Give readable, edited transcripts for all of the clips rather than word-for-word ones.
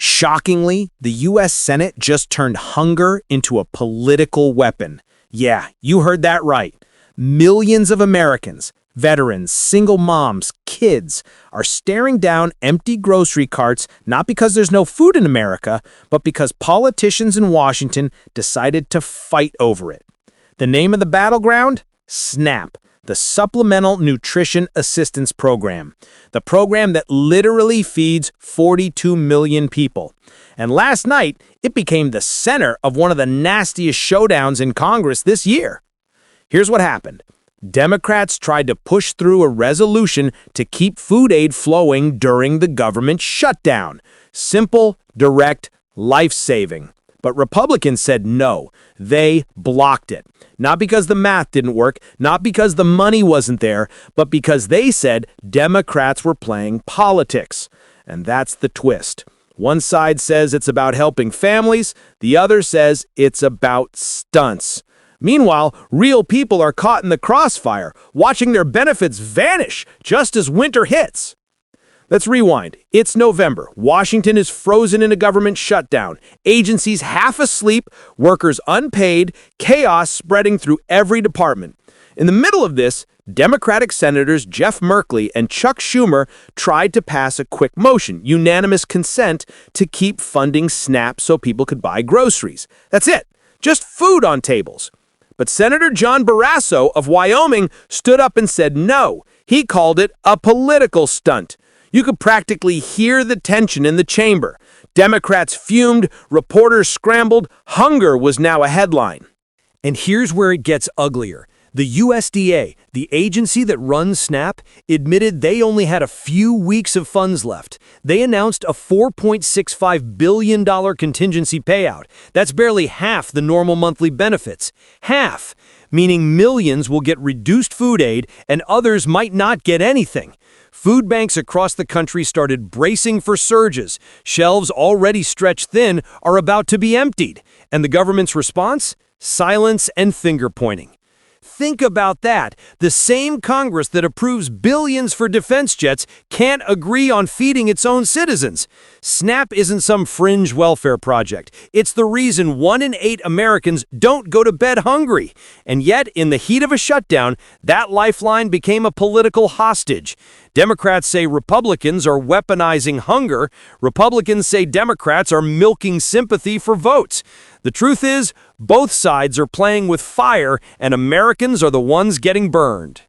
Shockingly, the U.S. Senate just turned hunger into a political weapon. Yeah, you heard that right. Millions of Americans, veterans, single moms, kids, are staring down empty grocery carts not because there's no food in America, but because politicians in Washington decided to fight over it. The name of the battleground? SNAP, the Supplemental Nutrition Assistance Program, the program that literally feeds 42 million people. And last night, it became the center of one of the nastiest showdowns in Congress this year. Here's what happened. Democrats tried to push through a resolution to keep food aid flowing during the government shutdown. Simple, direct, life-saving. But Republicans said no. They blocked it. Not because the math didn't work, not because the money wasn't there, but because they said Democrats were playing politics. And that's the twist. One side says it's about helping families, the other says it's about stunts. Meanwhile, real people are caught in the crossfire, watching their benefits vanish just as winter hits. Let's rewind. It's November. Washington is frozen in a government shutdown. Agencies half asleep, workers unpaid, chaos spreading through every department. In the middle of this, Democratic Senators Jeff Merkley and Chuck Schumer tried to pass a quick motion, unanimous consent, to keep funding SNAP so people could buy groceries. That's it. Just food on tables. But Senator John Barrasso of Wyoming stood up and said no. He called it a political stunt. You could practically hear the tension in the chamber. Democrats fumed, reporters scrambled, hunger was now a headline. And here's where it gets uglier. The USDA, the agency that runs SNAP, admitted they only had a few weeks of funds left. They announced a $4.65 billion contingency payout. That's barely half the normal monthly benefits. Half, meaning millions will get reduced food aid and others might not get anything. Food banks across the country started bracing for surges. Shelves already stretched thin are about to be emptied. And the government's response? Silence and finger-pointing. Think about that. The same Congress that approves billions for defense jets can't agree on feeding its own citizens. SNAP isn't some fringe welfare project. It's the reason 1 in 8 Americans don't go to bed hungry. And yet, in the heat of a shutdown, that lifeline became a political hostage. Democrats say Republicans are weaponizing hunger. Republicans say Democrats are milking sympathy for votes. The truth is, both sides are playing with fire, and Americans are the ones getting burned.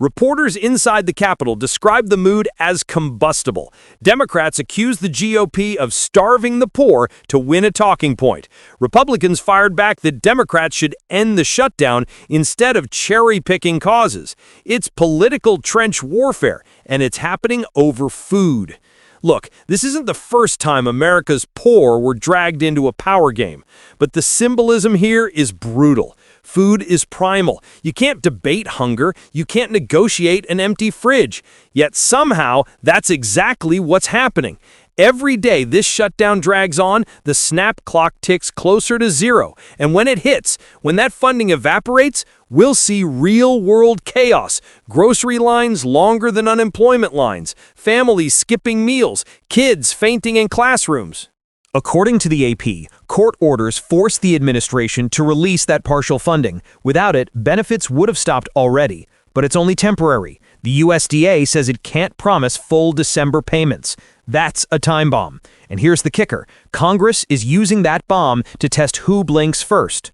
Reporters inside the Capitol described the mood as combustible. Democrats accused the GOP of starving the poor to win a talking point. Republicans fired back that Democrats should end the shutdown instead of cherry-picking causes. It's political trench warfare, and it's happening over food. Look, this isn't the first time America's poor were dragged into a power game, but the symbolism here is brutal. Food is primal. You can't debate hunger. You can't negotiate an empty fridge. Yet somehow, that's exactly what's happening. Every day this shutdown drags on, the SNAP clock ticks closer to zero. And when it hits, when that funding evaporates, we'll see real-world chaos. Grocery lines longer than unemployment lines, families skipping meals, kids fainting in classrooms. According to the AP, court orders forced the administration to release that partial funding. Without it, benefits would have stopped already. But it's only temporary. The USDA says it can't promise full December payments. That's a time bomb. And here's the kicker. Congress is using that bomb to test who blinks first.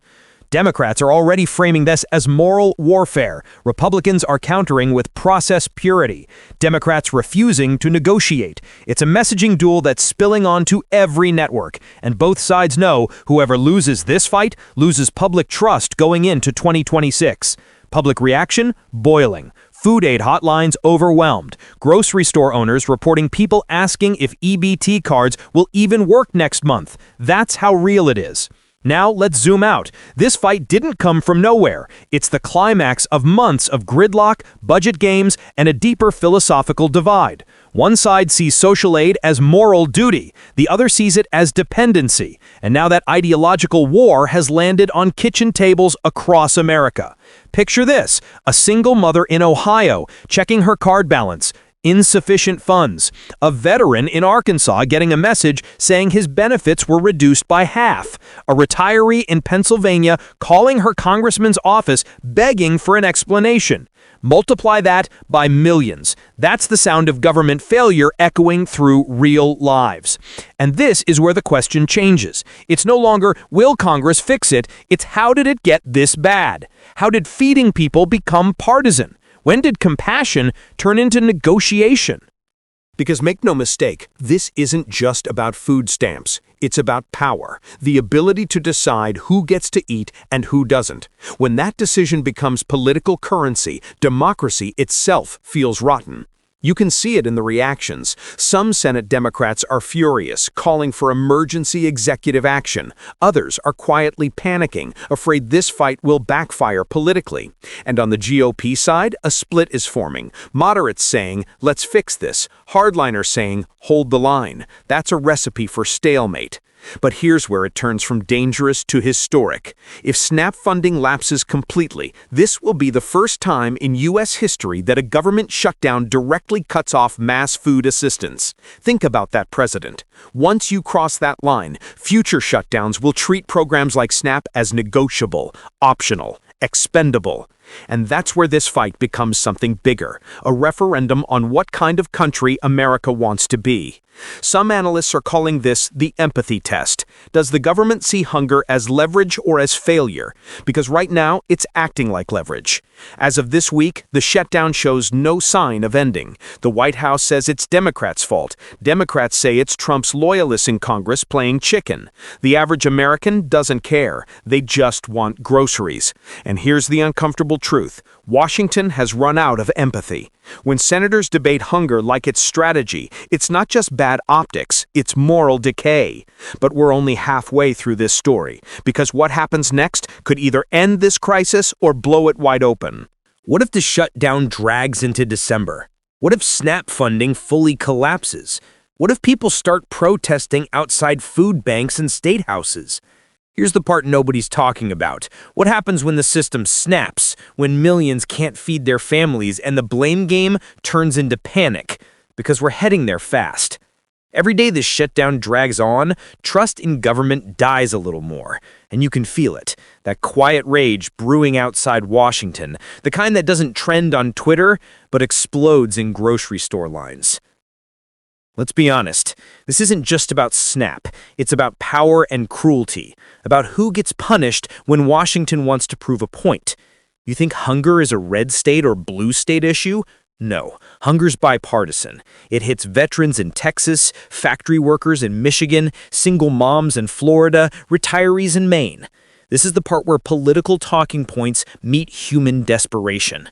Democrats are already framing this as moral warfare. Republicans are countering with process purity. Democrats refusing to negotiate. It's a messaging duel that's spilling onto every network. And both sides know whoever loses this fight loses public trust going into 2026. Public reaction? Boiling. Food aid hotlines overwhelmed. Grocery store owners reporting people asking if EBT cards will even work next month. That's how real it is. Now let's zoom out. This fight didn't come from nowhere. It's the climax of months of gridlock, budget games, and a deeper philosophical divide. One side sees social aid as moral duty. The other sees it as dependency. And now that ideological war has landed on kitchen tables across America. Picture this, a single mother in Ohio checking her card balance. insufficient funds. A veteran in Arkansas getting a message saying his benefits were reduced by half. A retiree in Pennsylvania calling her congressman's office begging for an explanation. Multiply that by millions. That's the sound of government failure echoing through real lives. And this is where the question changes. It's no longer, will Congress fix it? It's, how did it get this bad? How did feeding people become partisan? When did compassion turn into negotiation? Because make no mistake, this isn't just about food stamps. It's about power, the ability to decide who gets to eat and who doesn't. When that decision becomes political currency, democracy itself feels rotten. You can see it in the reactions. Some Senate Democrats are furious, calling for emergency executive action. Others are quietly panicking, afraid this fight will backfire politically. And on the GOP side, a split is forming. Moderates saying, let's fix this. Hardliners saying, hold the line. That's a recipe for stalemate. But here's where it turns from dangerous to historic. If SNAP funding lapses completely, this will be the first time in U.S. history that a government shutdown directly cuts off mass food assistance. Think about that, President. Once you cross that line, future shutdowns will treat programs like SNAP as negotiable, optional, expendable. And that's where this fight becomes something bigger, a referendum on what kind of country America wants to be. Some analysts are calling this the empathy test. Does the government see hunger as leverage or as failure? Because right now, it's acting like leverage. As of this week, the shutdown shows no sign of ending. The White House says it's Democrats' fault. Democrats say it's Trump's loyalists in Congress playing chicken. The average American doesn't care. They just want groceries. And here's the uncomfortable truth. Washington has run out of empathy. When senators debate hunger like it's strategy, it's not just bad optics, it's moral decay. But we're only halfway through this story, because what happens next could either end this crisis or blow it wide open. What if the shutdown drags into December? What if SNAP funding fully collapses? What if people start protesting outside food banks and state houses? Here's the part nobody's talking about. What happens when the system snaps, when millions can't feed their families and the blame game turns into panic? Because we're heading there fast. Every day this shutdown drags on, trust in government dies a little more. And you can feel it. That quiet rage brewing outside Washington. The kind that doesn't trend on Twitter, but explodes in grocery store lines. Let's be honest, this isn't just about SNAP. It's about power and cruelty, about who gets punished when Washington wants to prove a point. You think hunger is a red state or blue state issue? No, hunger's bipartisan. It hits veterans in Texas, factory workers in Michigan, single moms in Florida, retirees in Maine. This is the part where political talking points meet human desperation.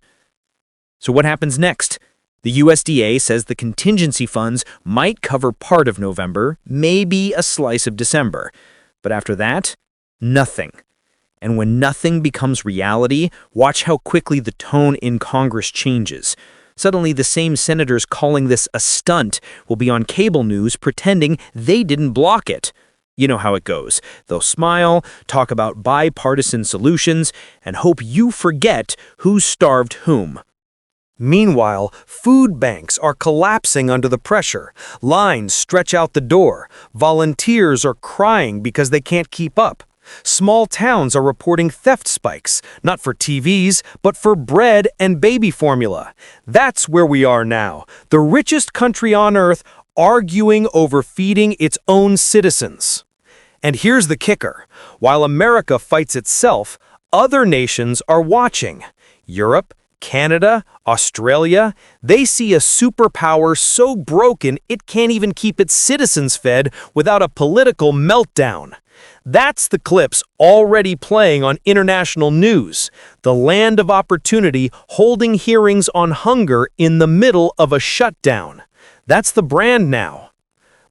So what happens next? The USDA says the contingency funds might cover part of November, maybe a slice of December. But after that, nothing. And when nothing becomes reality, watch how quickly the tone in Congress changes. Suddenly, the same senators calling this a stunt will be on cable news pretending they didn't block it. You know how it goes. They'll smile, talk about bipartisan solutions, and hope you forget who starved whom. Meanwhile, food banks are collapsing under the pressure. Lines stretch out the door. Volunteers are crying because they can't keep up. Small towns are reporting theft spikes, not for TVs, but for bread and baby formula. That's where we are now, the richest country on earth arguing over feeding its own citizens. And here's the kicker. While America fights itself, other nations are watching. Europe, Canada, Australia, they see a superpower so broken it can't even keep its citizens fed without a political meltdown. That's the clips already playing on international news. The land of opportunity holding hearings on hunger in the middle of a shutdown. That's the brand now.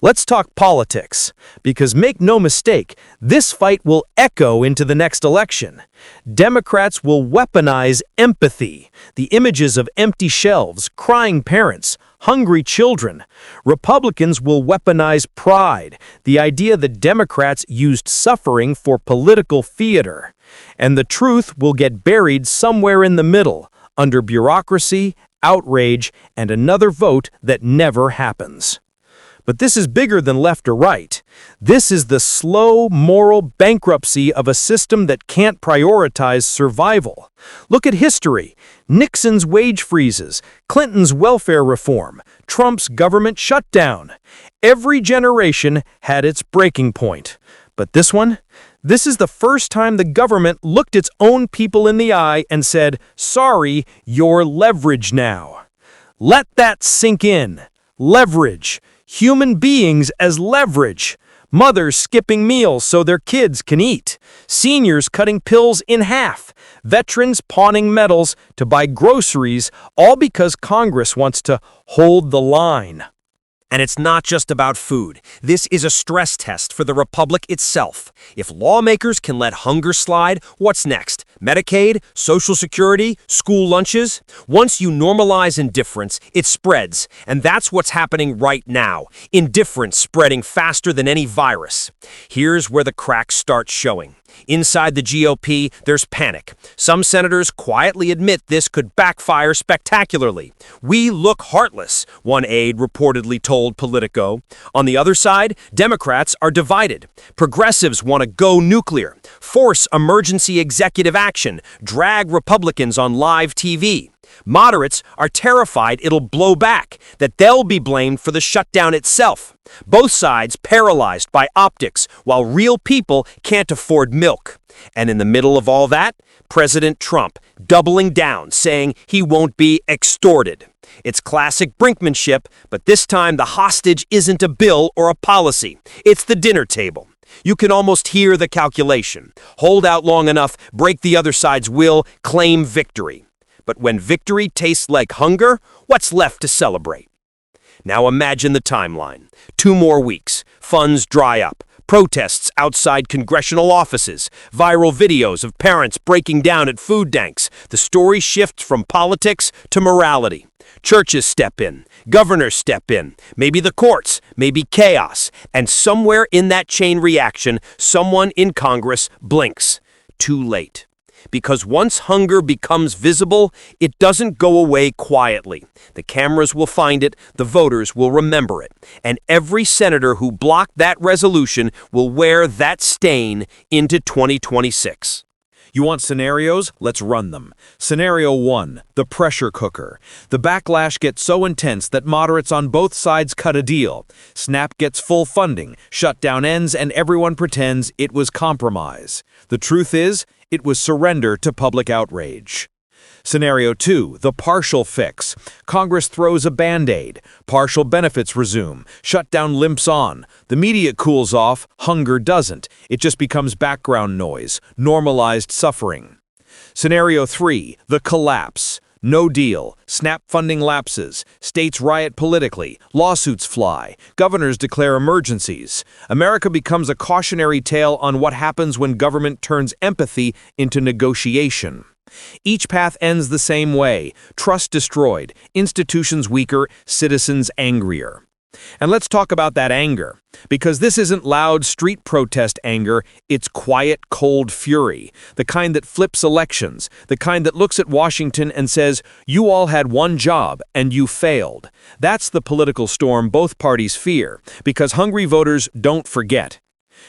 Let's talk politics, because make no mistake, this fight will echo into the next election. Democrats will weaponize empathy, the images of empty shelves, crying parents, hungry children. Republicans will weaponize pride, the idea that Democrats used suffering for political theater. And the truth will get buried somewhere in the middle, under bureaucracy outrage, and another vote that never happens. But this is bigger than left or right. This is the slow moral bankruptcy of a system that can't prioritize survival. Look at history. Nixon's wage freezes, Clinton's welfare reform, Trump's government shutdown. Every generation had its breaking point. But this one? This is the first time the government looked its own people in the eye and said, "Sorry, you're leverage now." Let that sink in. Leverage. Human beings as leverage. Mothers skipping meals so their kids can eat. Seniors cutting pills in half. Veterans pawning medals to buy groceries, all because Congress wants to hold the line. And it's not just about food. This is a stress test for the republic itself. If lawmakers can let hunger slide, what's next? Medicaid? Social Security? School lunches? Once you normalize indifference, it spreads. And that's what's happening right now. Indifference spreading faster than any virus. Here's where the cracks start showing. Inside the GOP, there's panic. Some senators quietly admit this could backfire spectacularly. "We look heartless," one aide reportedly told Politico. On the other side, Democrats are divided. Progressives want to go nuclear, force emergency executive action, drag Republicans on live TV. Moderates are terrified it'll blow back, that they'll be blamed for the shutdown itself. Both sides paralyzed by optics, while real people can't afford milk. And in the middle of all that, President Trump doubling down, saying he won't be extorted. It's classic brinkmanship, but this time the hostage isn't a bill or a policy. It's the dinner table. You can almost hear the calculation. Hold out long enough, break the other side's will, claim victory. But when victory tastes like hunger, what's left to celebrate? Now imagine the timeline. 2 more weeks. Funds dry up. Protests outside congressional offices. Viral videos of parents breaking down at food banks. The story shifts from politics to morality. Churches step in. Governors step in. Maybe the courts. Maybe chaos. And somewhere in that chain reaction, someone in Congress blinks. Too late. Because once hunger becomes visible, it doesn't go away quietly. The cameras will find it, the voters will remember it, and every senator who blocked that resolution will wear that stain into 2026. You want scenarios? Let's run them. Scenario 1, the pressure cooker. The backlash gets so intense that moderates on both sides cut a deal. SNAP gets full funding, shutdown ends, and everyone pretends it was compromise. The truth is, it was surrender to public outrage. Scenario 2, the partial fix. Congress throws a Band-Aid. Partial benefits resume. Shutdown limps on. The media cools off. Hunger doesn't. It just becomes background noise. Normalized suffering. Scenario 3, the collapse. No deal. SNAP funding lapses. States riot politically. Lawsuits fly. Governors declare emergencies. America becomes a cautionary tale on what happens when government turns empathy into negotiation. Each path ends the same way. Trust destroyed. Institutions weaker. Citizens angrier. And let's talk about that anger. Because this isn't loud street protest anger, it's quiet, cold fury. The kind that flips elections. The kind that looks at Washington and says, "You all had one job, and you failed." That's the political storm both parties fear, because hungry voters don't forget.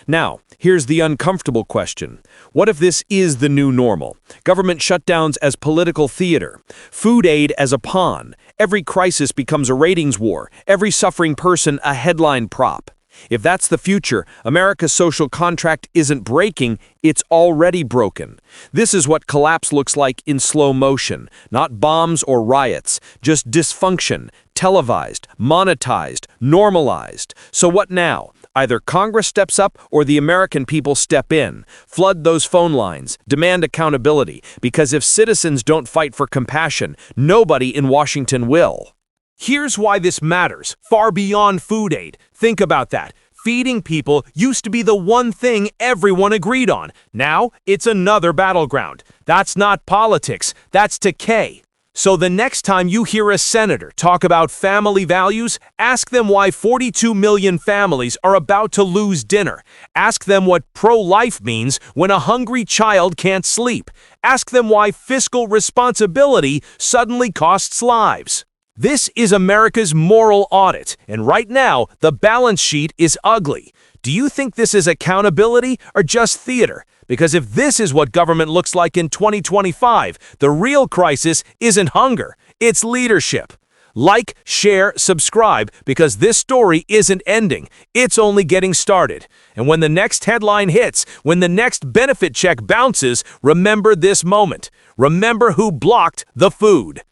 Now, here's the uncomfortable question. What if this is the new normal? Government shutdowns as political theater. Food aid as a pawn. Every crisis becomes a ratings war. Every suffering person a headline prop. If that's the future, America's social contract isn't breaking, it's already broken. This is what collapse looks like in slow motion. Not bombs or riots, just dysfunction, televised, monetized, normalized. So what now? Either Congress steps up or the American people step in. Flood those phone lines. Demand accountability. Because if citizens don't fight for compassion, nobody in Washington will. Here's why this matters, far beyond food aid. Think about that. Feeding people used to be the one thing everyone agreed on. Now, it's another battleground. That's not politics, that's decay. So the next time you hear a senator talk about family values, ask them why 42 million families are about to lose dinner. Ask them what pro-life means when a hungry child can't sleep. Ask them why fiscal responsibility suddenly costs lives. This is America's moral audit, and right now, the balance sheet is ugly. Do you think this is accountability or just theater? Because if this is what government looks like in 2025, the real crisis isn't hunger, it's leadership. Like, share, subscribe, because this story isn't ending. It's only getting started. And when the next headline hits, when the next benefit check bounces, remember this moment. Remember who blocked the food.